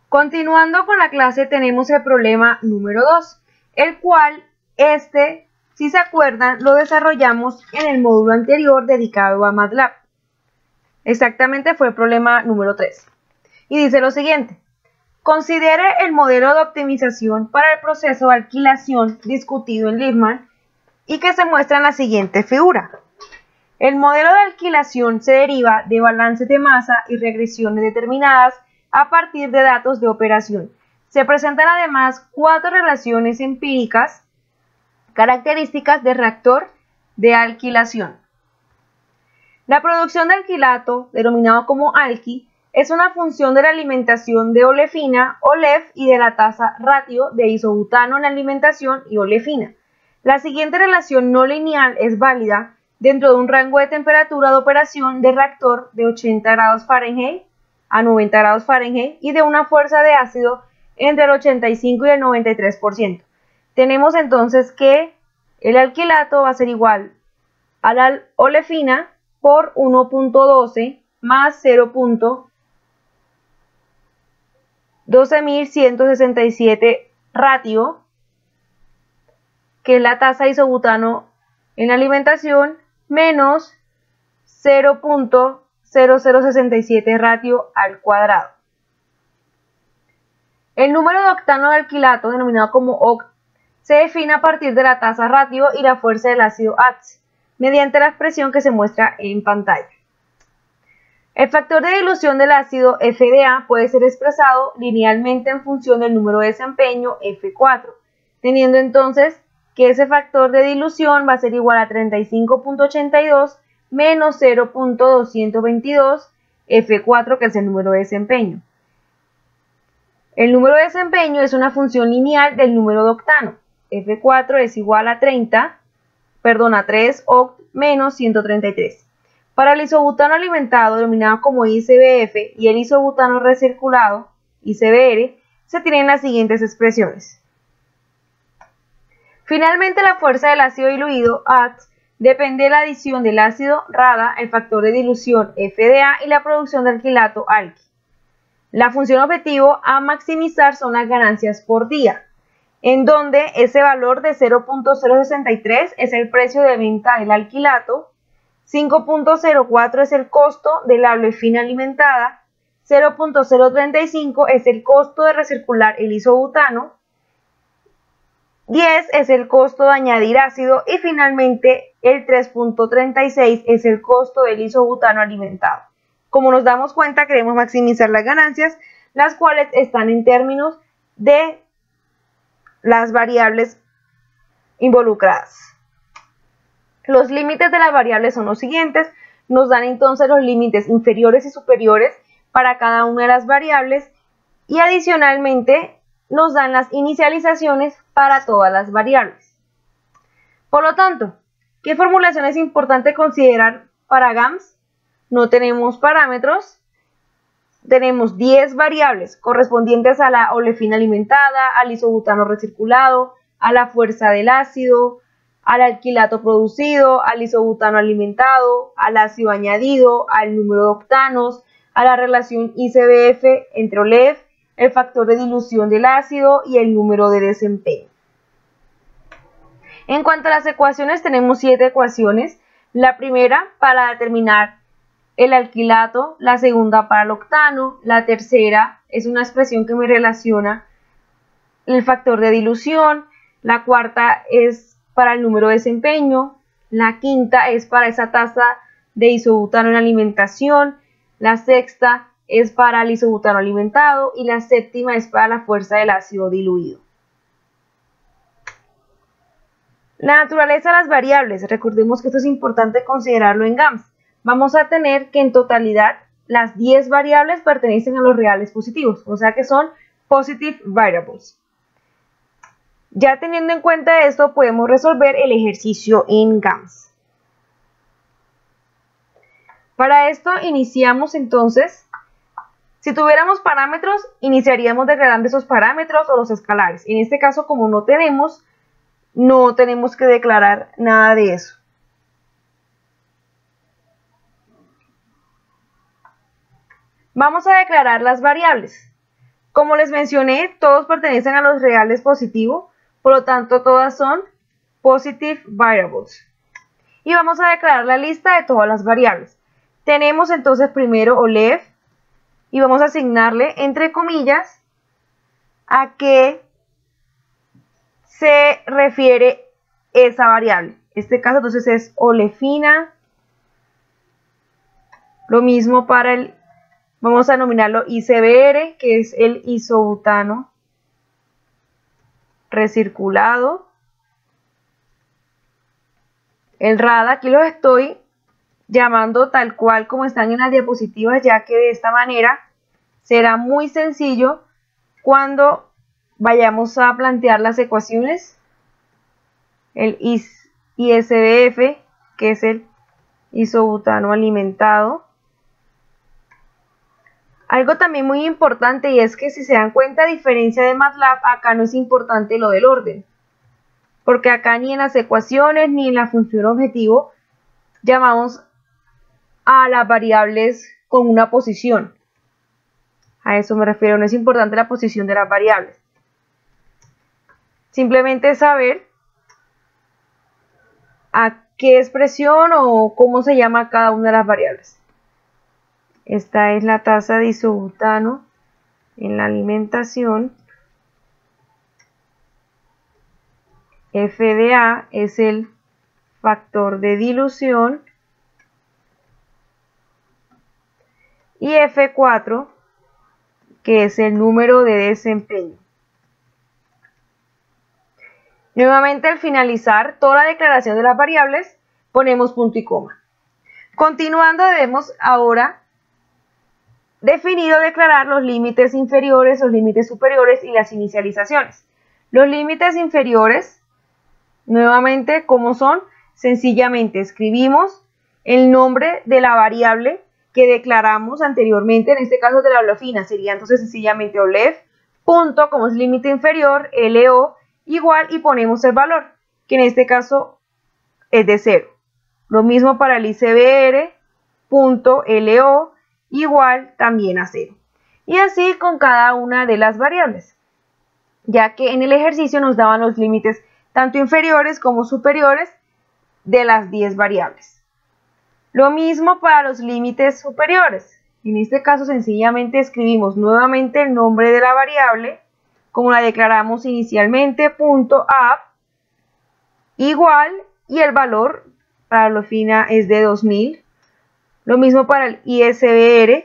Continuando con la clase tenemos el problema número 2, el cual si se acuerdan, lo desarrollamos en el módulo anterior dedicado a MATLAB. Exactamente fue el problema número 3. Y dice lo siguiente: considere el modelo de optimización para el proceso de alquilación discutido en Lippmann y que se muestra en la siguiente figura. El modelo de alquilación se deriva de balances de masa y regresiones determinadas a partir de datos de operación. Se presentan además 4 relaciones empíricas características del reactor de alquilación. La producción de alquilato, denominado como alqui, es una función de la alimentación de olefina, OLEF, y de la tasa ratio de isobutano en la alimentación y olefina. La siguiente relación no lineal es válida dentro de un rango de temperatura de operación del reactor de 80 grados Fahrenheit a 90 grados Fahrenheit y de una fuerza de ácido entre el 85 y el 93%. Tenemos entonces que el alquilato va a ser igual a la olefina por 1.12 más 0.12167 ratio, que es la tasa de isobutano en la alimentación, menos 0.0067 ratio al cuadrado. El número de octano de alquilato, denominado como oct, se define a partir de la tasa ratio y la fuerza del ácido ATS, mediante la expresión que se muestra en pantalla. El factor de dilución del ácido FDA puede ser expresado linealmente en función del número de desempeño F4, teniendo entonces que ese factor de dilución va a ser igual a 35.82 menos 0.222 F4, que es el número de desempeño. El número de desempeño es una función lineal del número de octano. F4 es igual a 3 oct menos 133. Para el isobutano alimentado, denominado como ICBF, y el isobutano recirculado, ICBR, se tienen las siguientes expresiones. Finalmente, la fuerza del ácido diluido, ATS, depende de la adición del ácido RADA, el factor de dilución FDA y la producción de alquilato alqui. La función objetivo a maximizar son las ganancias por día, en donde ese valor de 0.063 es el precio de venta del alquilato, 5.04 es el costo de la olefina alimentada, 0.035 es el costo de recircular el isobutano, 10 es el costo de añadir ácido y finalmente el 3.36 es el costo del isobutano alimentado. Como nos damos cuenta, queremos maximizar las ganancias, las cuales están en términos de las variables involucradas. Los límites de las variables son los siguientes. Nos dan entonces los límites inferiores y superiores para cada una de las variables y adicionalmente nos dan las inicializaciones para todas las variables. Por lo tanto, ¿qué formulación es importante considerar para GAMS? No tenemos parámetros, tenemos 10 variables correspondientes a la olefina alimentada, al isobutano recirculado, a la fuerza del ácido, al alquilato producido, al isobutano alimentado, al ácido añadido, al número de octanos, a la relación ICBF entre OLEF, el factor de dilución del ácido y el número de desempeño. En cuanto a las ecuaciones, tenemos 7 ecuaciones. La primera para determinar el alquilato, la segunda para el octano, la tercera es una expresión que me relaciona el factor de dilución, la cuarta es para el número de desempeño, la quinta es para esa tasa de isobutano en alimentación, la sexta es para el isobutano alimentado y la séptima es para la fuerza del ácido diluido. La naturaleza de las variables, recordemos que esto es importante considerarlo en GAMS. Vamos a tener que en totalidad las 10 variables pertenecen a los reales positivos, o sea que son positive variables. Ya teniendo en cuenta esto, podemos resolver el ejercicio en GAMS. Para esto iniciamos entonces, si tuviéramos parámetros, iniciaríamos declarando esos parámetros o los escalares. En este caso, como no tenemos que declarar nada de eso. Vamos a declarar las variables. Como les mencioné, todos pertenecen a los reales positivos, por lo tanto todas son positive variables. Y vamos a declarar la lista de todas las variables. Tenemos entonces primero OLEF y vamos a asignarle entre comillas a qué se refiere esa variable. En este caso entonces es olefina. Lo mismo para el, vamos a denominarlo ICBR, que es el isobutano recirculado. El RAD aquí los estoy llamando tal cual como están en las diapositivas, ya que de esta manera será muy sencillo cuando vayamos a plantear las ecuaciones. El ISBF, que es el isobutano alimentado. Algo también muy importante, y es que si se dan cuenta, a diferencia de MATLAB, acá no es importante lo del orden, porque acá ni en las ecuaciones ni en la función objetivo llamamos a las variables con una posición. A eso me refiero, no es importante la posición de las variables. Simplemente saber a qué expresión o cómo se llama cada una de las variables. Esta es la tasa de isobutano en la alimentación. FDA es el factor de dilución. Y F4, que es el número de desempeño. Nuevamente, al finalizar toda la declaración de las variables, ponemos punto y coma. Continuando, debemos ahora definir o declarar los límites inferiores, los límites superiores y las inicializaciones. Los límites inferiores, nuevamente, ¿cómo son? Sencillamente escribimos el nombre de la variable que declaramos anteriormente, en este caso de la olefina, sería entonces sencillamente olef, punto, como es límite inferior, LO, igual, y ponemos el valor, que en este caso es de 0. Lo mismo para el ICBR, punto, LO, igual también a 0. Y así con cada una de las variables, ya que en el ejercicio nos daban los límites tanto inferiores como superiores de las 10 variables. Lo mismo para los límites superiores. En este caso sencillamente escribimos nuevamente el nombre de la variable, como la declaramos inicialmente, punto up, igual, y el valor para la olefina es de 2000. Lo mismo para el ISBR.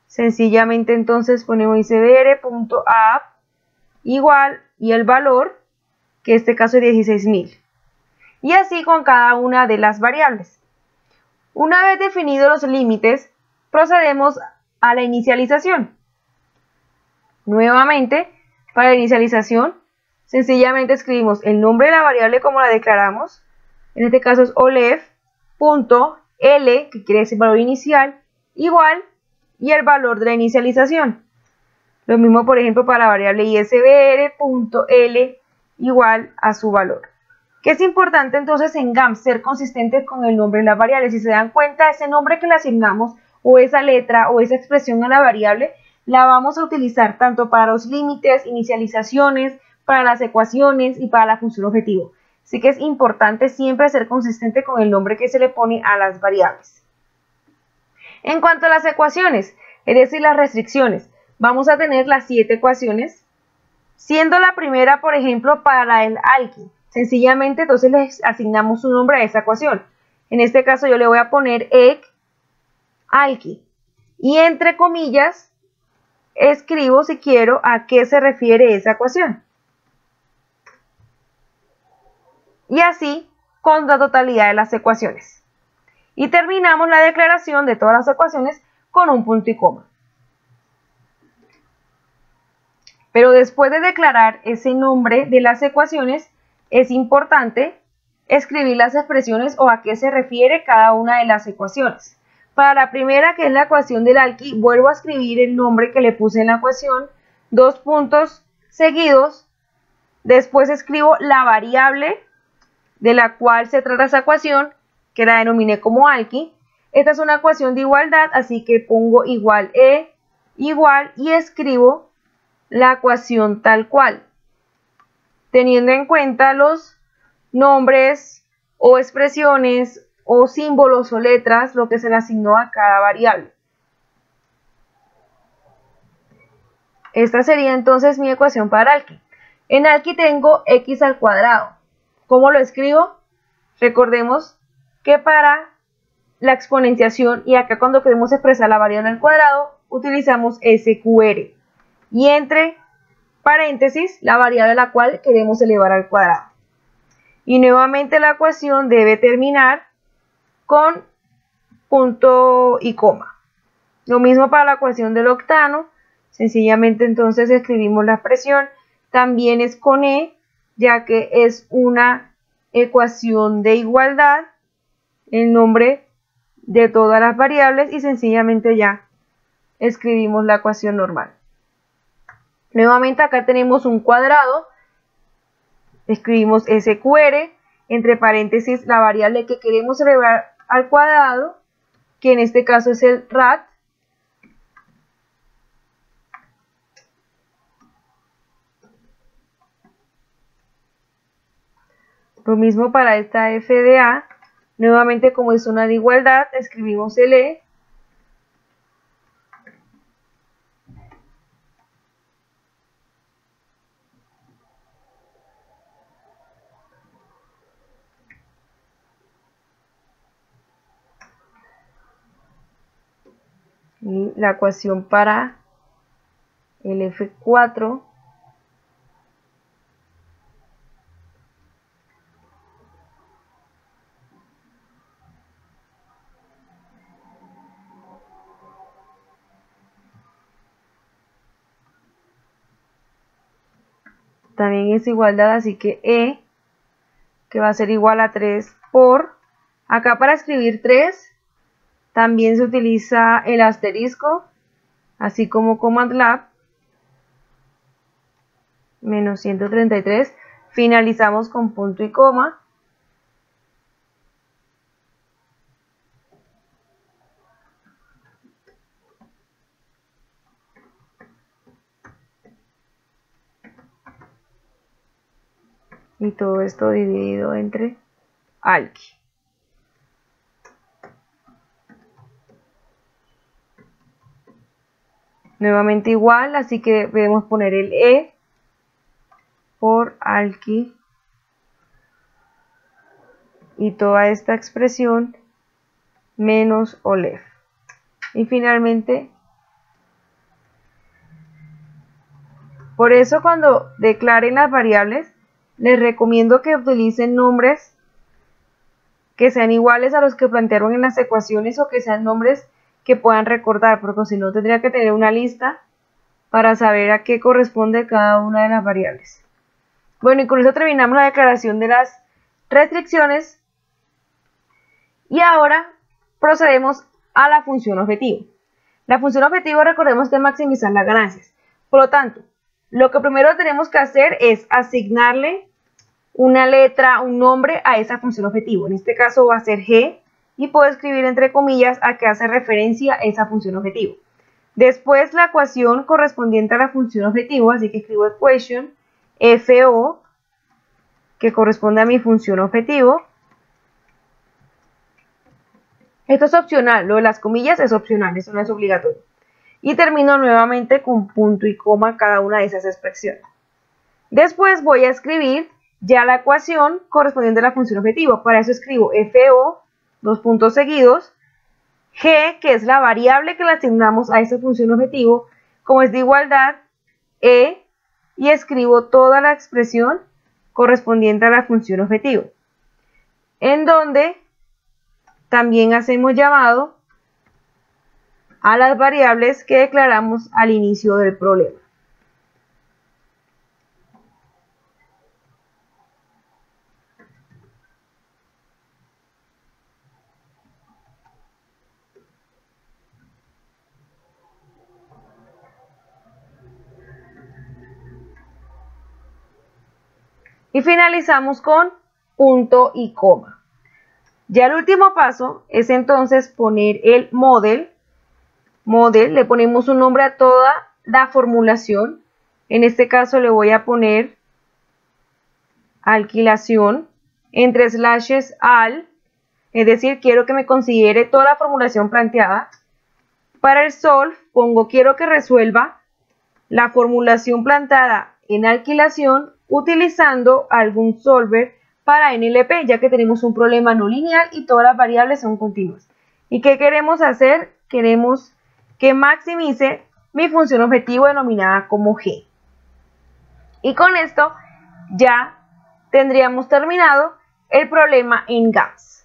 Sencillamente entonces ponemos ISBR.up igual, y el valor, que en este caso es 16.000. Y así con cada una de las variables. Una vez definidos los límites, procedemos a la inicialización. Nuevamente, para la inicialización, sencillamente escribimos el nombre de la variable como la declaramos. En este caso es olef.l, que quiere decir valor inicial, igual, y el valor de la inicialización. Lo mismo, por ejemplo, para la variable isbr.l igual a su valor. Que es importante entonces en GAMS ser consistentes con el nombre de la variable. Si se dan cuenta, ese nombre que le asignamos, o esa letra, o esa expresión a la variable, la vamos a utilizar tanto para los límites, inicializaciones, para las ecuaciones y para la función objetivo. Así que es importante siempre ser consistente con el nombre que se le pone a las variables. En cuanto a las ecuaciones, es decir, las restricciones, vamos a tener las 7 ecuaciones, siendo la primera, por ejemplo, para el alqui. Sencillamente, entonces le asignamos un nombre a esa ecuación. En este caso yo le voy a poner alqui. Y entre comillas, escribo, si quiero, a qué se refiere esa ecuación. Y así con la totalidad de las ecuaciones. Y terminamos la declaración de todas las ecuaciones con un punto y coma. Pero después de declarar ese nombre de las ecuaciones, es importante escribir las expresiones o a qué se refiere cada una de las ecuaciones. Para la primera, que es la ecuación del alqui, vuelvo a escribir el nombre que le puse en la ecuación, 2 puntos seguidos, después escribo la variable de la cual se trata esa ecuación, que la denominé como alqui. Esta es una ecuación de igualdad, así que pongo igual E igual y escribo la ecuación tal cual, teniendo en cuenta los nombres o expresiones o símbolos o letras, lo que se le asignó a cada variable. Esta sería entonces mi ecuación para Alki. En Alki tengo x al cuadrado. ¿Cómo lo escribo? Recordemos que para la exponenciación y acá cuando queremos expresar la variable al cuadrado utilizamos SQR y entre paréntesis la variable a la cual queremos elevar al cuadrado. Y nuevamente la ecuación debe terminar con punto y coma. Lo mismo para la ecuación del octano, sencillamente entonces escribimos la expresión, también es con E, ya que es una ecuación de igualdad, el nombre de todas las variables y sencillamente ya escribimos la ecuación normal. Nuevamente acá tenemos un cuadrado, escribimos SQR, entre paréntesis la variable que queremos elevar al cuadrado, que en este caso es el RAT, lo mismo para esta FDA, nuevamente como es una de igualdad, escribimos el E, y la ecuación para el F4 también es igualdad, así que E, que va a ser igual a 3 por, acá para escribir 3, también se utiliza el asterisco, así como Command Lab, menos 133, finalizamos con punto y coma, y todo esto dividido entre Alki. Nuevamente igual, así que debemos poner el E por Alki y toda esta expresión menos OLEF. Y finalmente, por eso cuando declaren las variables, les recomiendo que utilicen nombres que sean iguales a los que plantearon en las ecuaciones o que sean nombres que puedan recordar, porque si no tendría que tener una lista para saber a qué corresponde cada una de las variables. Bueno, y con eso terminamos la declaración de las restricciones y ahora procedemos a la función objetivo. La función objetivo, recordemos, que es maximizar las ganancias. Por lo tanto, lo que primero tenemos que hacer es asignarle una letra, un nombre a esa función objetivo. En este caso va a ser G y puedo escribir entre comillas a qué hace referencia esa función objetivo. Después la ecuación correspondiente a la función objetivo, así que escribo equation FO, que corresponde a mi función objetivo. Esto es opcional, lo de las comillas es opcional, eso no es obligatorio. Y termino nuevamente con punto y coma cada una de esas expresiones. Después voy a escribir ya la ecuación correspondiente a la función objetivo. Para eso escribo FO, dos puntos seguidos, G, que es la variable que le asignamos a esa función objetivo, como es de igualdad, E, y escribo toda la expresión correspondiente a la función objetivo. En donde también hacemos llamado a las variables que declaramos al inicio del problema. Y finalizamos con punto y coma. Ya el último paso es entonces poner el model model, le ponemos un nombre a toda la formulación. En este caso le voy a poner alquilación entre slashes al, es decir, quiero que me considere toda la formulación planteada. Para el solve pongo quiero que resuelva la formulación planteada en alquilación utilizando algún solver para NLP, ya que tenemos un problema no lineal y todas las variables son continuas. ¿Y qué queremos hacer? Queremos que maximice mi función objetivo denominada como G. Y con esto ya tendríamos terminado el problema en GAMS.